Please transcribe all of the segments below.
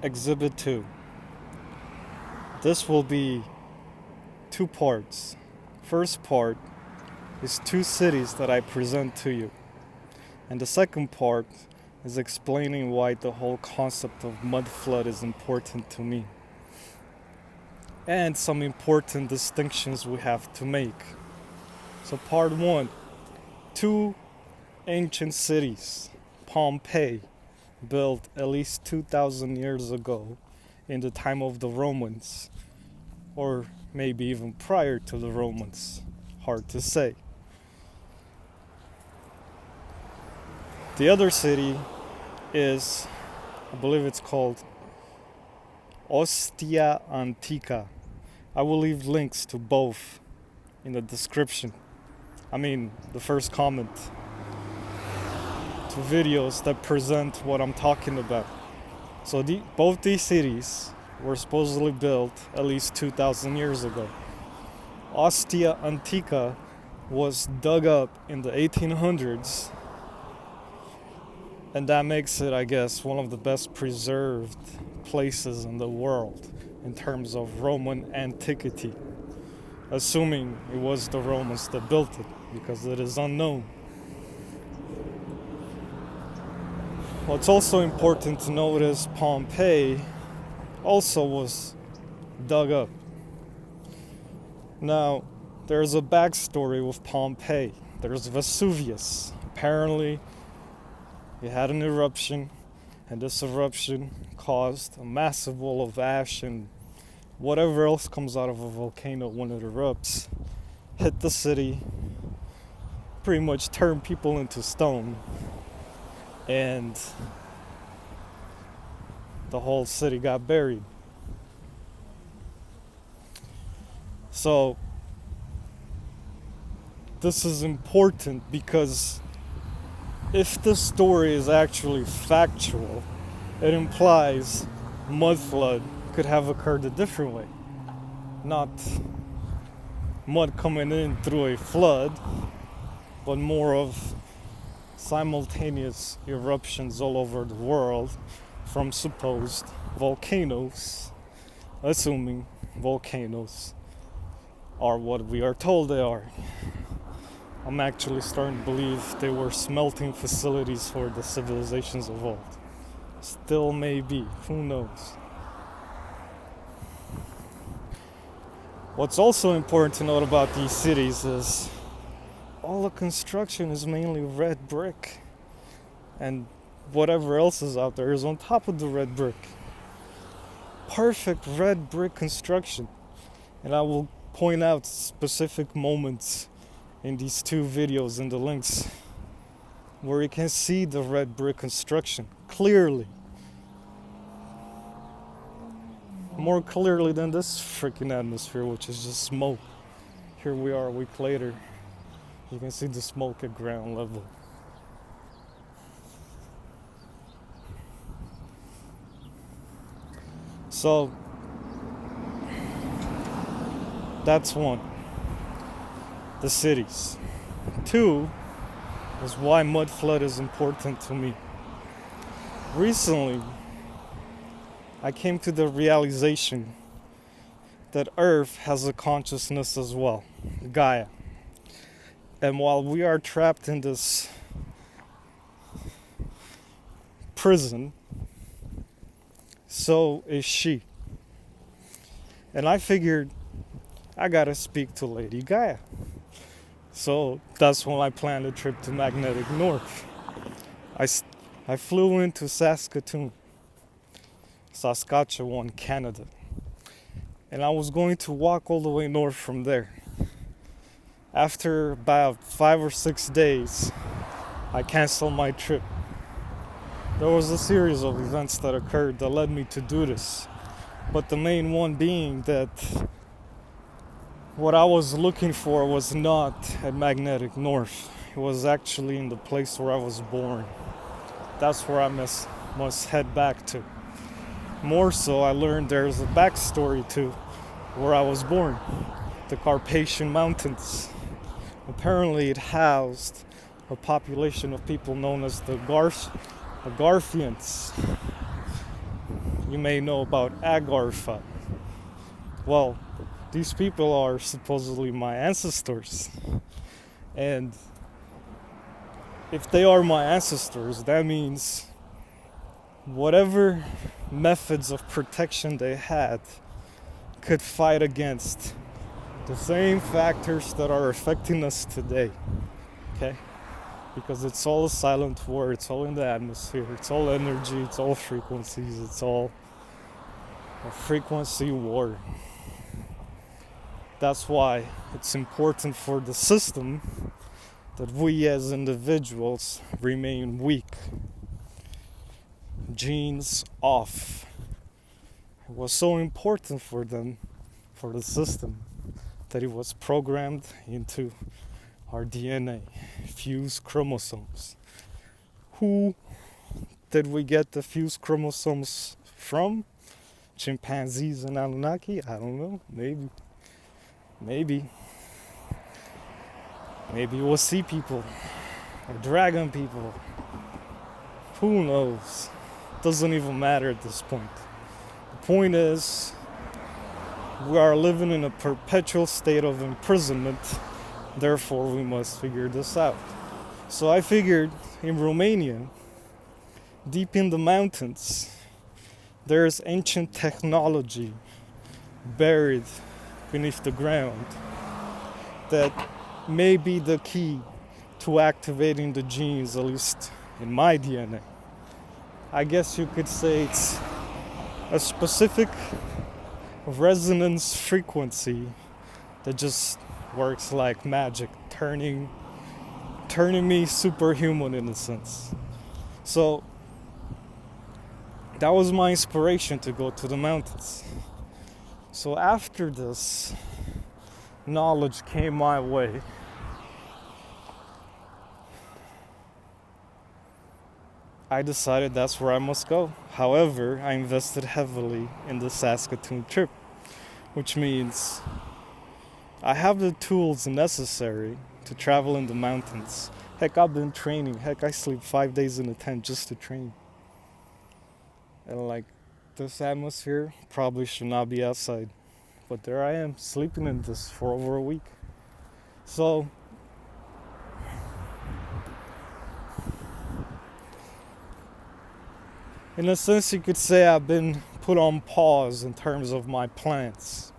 Exhibit 2. This will be 2 parts. First part is 2 cities that I present to you. And the second part is explaining why the whole concept of mudflood is important to me. And some important distinctions we have to make. So part 1, 2 ancient cities, Pompeii, built at least 2,000 years ago in the time of the Romans, or maybe even prior to the Romans, hard to say. The other city is, I believe it's called Ostia Antica. I will leave links to both in the description. The first comment to videos that present what I'm talking about. So both these cities were supposedly built at least 2,000 years ago. Ostia Antica was dug up in the 1800s, and that makes it, I guess, one of the best preserved places in the world in terms of Roman antiquity, assuming it was the Romans that built it, because it is unknown. What's also important to note is Pompeii also was dug up. Now, there's a backstory with Pompeii. There's Vesuvius. Apparently, he had an eruption, and this eruption caused a massive wall of ash and whatever else comes out of a volcano when it erupts, hit the city, pretty much turned people into stone, and the whole city got buried. So this is important because if the story is actually factual, it implies mudflood could have occurred a different way. Not mud coming in through a flood, but more of simultaneous eruptions all over the world from supposed volcanoes, assuming volcanoes are what we are told they are. I'm actually starting to believe they were smelting facilities for the civilizations of old. Still may be, who knows. What's also important to note about these cities is all the construction is mainly red brick, and whatever else is out there is on top of the red brick. Perfect red brick construction. And I will point out specific moments in these 2 videos in the links where you can see the red brick construction clearly. More clearly than this freaking atmosphere, which is just smoke. Here we are a week later. You can see the smoke at ground level. So that's 1. The cities. 2 is why mudflood is important to me. Recently, I came to the realization that Earth has a consciousness as well, Gaia. And while we are trapped in this prison, so is she. And I figured I gotta speak to Lady Gaia. So that's when I planned a trip to Magnetic North. I flew into Saskatoon, Canada. And I was going to walk all the way north from there. After about 5 or 6 days, I canceled my trip. There was a series of events that occurred that led me to do this. But the main one being that what I was looking for was not at Magnetic North. It was actually in the place where I was born. That's where I must head back to. More so, I learned there's a backstory to where I was born. The Carpathian Mountains. Apparently it housed a population of people known as the Garfians. you may know about Agartha. Well, these people are supposedly my ancestors. And if they are my ancestors, that means whatever methods of protection they had could fight against the same factors that are affecting us today. Okay? Because it's all a silent war, it's all in the atmosphere, it's all energy, it's all frequencies, it's all a frequency war. That's why it's important for the system that we as individuals remain weak. Genes off. It was so important for them, for the system, that it was programmed into our DNA, fused chromosomes. Who did we get the fused chromosomes from? Chimpanzees and Anunnaki? I don't know. Maybe it was sea people or dragon people. Who knows? Doesn't even matter at this point. The point is, we are living in a perpetual state of imprisonment. Therefore, we must figure this out. So I figured in Romania, deep in the mountains, there's ancient technology buried beneath the ground that may be the key to activating the genes, at least in my DNA. I guess you could say it's a specific resonance frequency that just works like magic, turning me superhuman in a sense. So that was my inspiration to go to the mountains. So after this knowledge came my way, I decided that's where I must go. However, I invested heavily in the Saskatoon trip, which means I have the tools necessary to travel in the mountains. Heck, I've been training. Heck, I sleep 5 days in a tent just to train. And like, this atmosphere probably should not be outside. But there I am, sleeping in this for over a week. So, in a sense, you could say I've been put on pause in terms of my plans,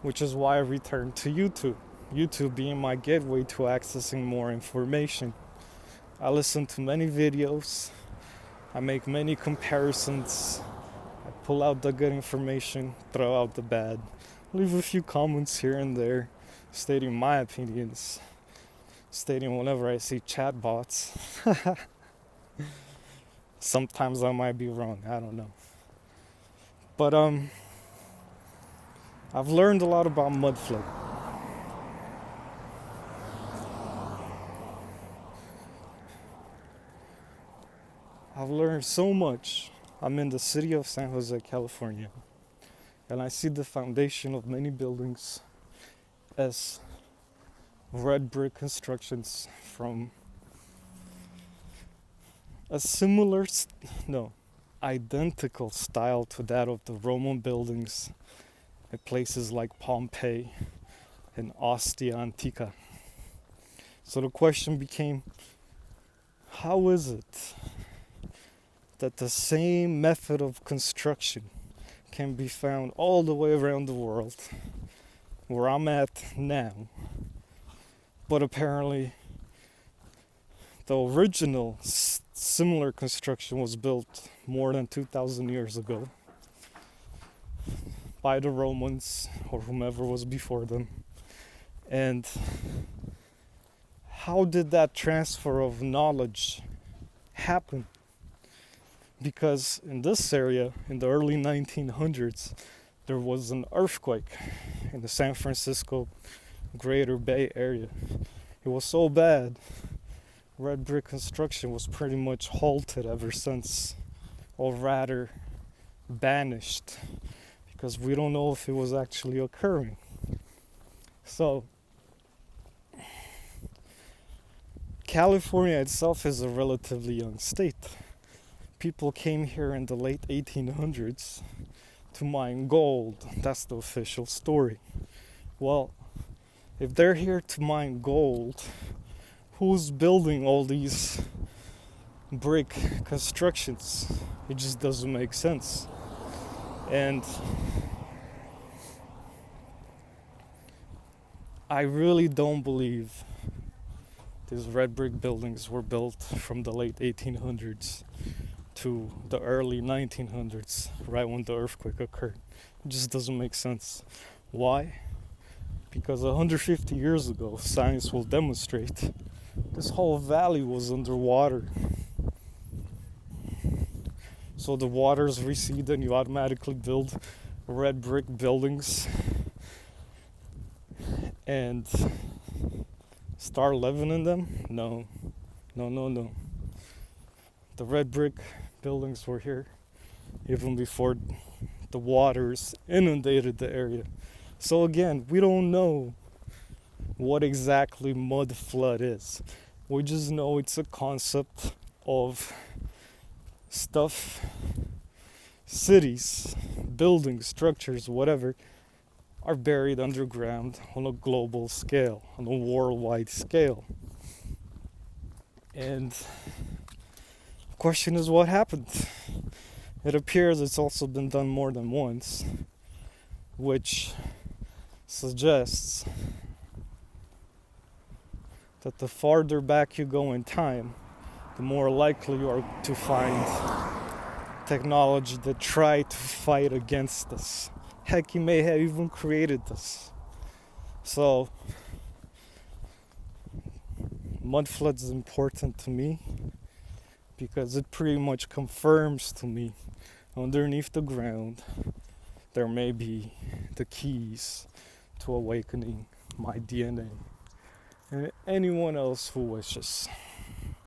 which is why I returned to YouTube. YouTube being my gateway to accessing more information. I listen to many videos, I make many comparisons, I pull out the good information, throw out the bad, leave a few comments here and there, stating my opinions, stating whenever I see chatbots. Sometimes I might be wrong, I don't know. But I've learned a lot about Mudflood. I've learned so much. I'm in the city of San Jose, California, and I see the foundation of many buildings as red brick constructions from a identical style to that of the Roman buildings at places like Pompeii and Ostia Antica. So the question became, how is it that the same method of construction can be found all the way around the world where I'm at now, but apparently the original similar construction was built more than 2,000 years ago by the Romans or whomever was before them? And how did that transfer of knowledge happen? Because in this area, in the early 1900s, there was an earthquake in the San Francisco Greater Bay Area. It was so bad, red brick construction was pretty much halted ever since, or rather banished, because we don't know if it was actually occurring. So, California itself is a relatively young state. people came here in the late 1800s to mine gold. That's the official story. Well, if they're here to mine gold, who's building all these brick constructions? It just doesn't make sense. And I really don't believe these red brick buildings were built from the late 1800s to the early 1900s, right when the earthquake occurred. It just doesn't make sense. Why? Because 150 years ago, science will demonstrate, this whole valley was underwater. So the waters recede and you automatically build red brick buildings and start living in them? No. The red brick buildings were here even before the waters inundated the area. So again, we don't know what exactly mud flood is. We just know it's a concept of stuff, cities, buildings, structures, whatever, are buried underground on a global scale, on a worldwide scale. And the question is, what happened? It appears it's also been done more than once, which suggests that the farther back you go in time, the more likely you are to find technology that tried to fight against us. Heck, he may have even created this. So, mud flood is important to me because it pretty much confirms to me underneath the ground there may be the keys to awakening my DNA and anyone else who wishes.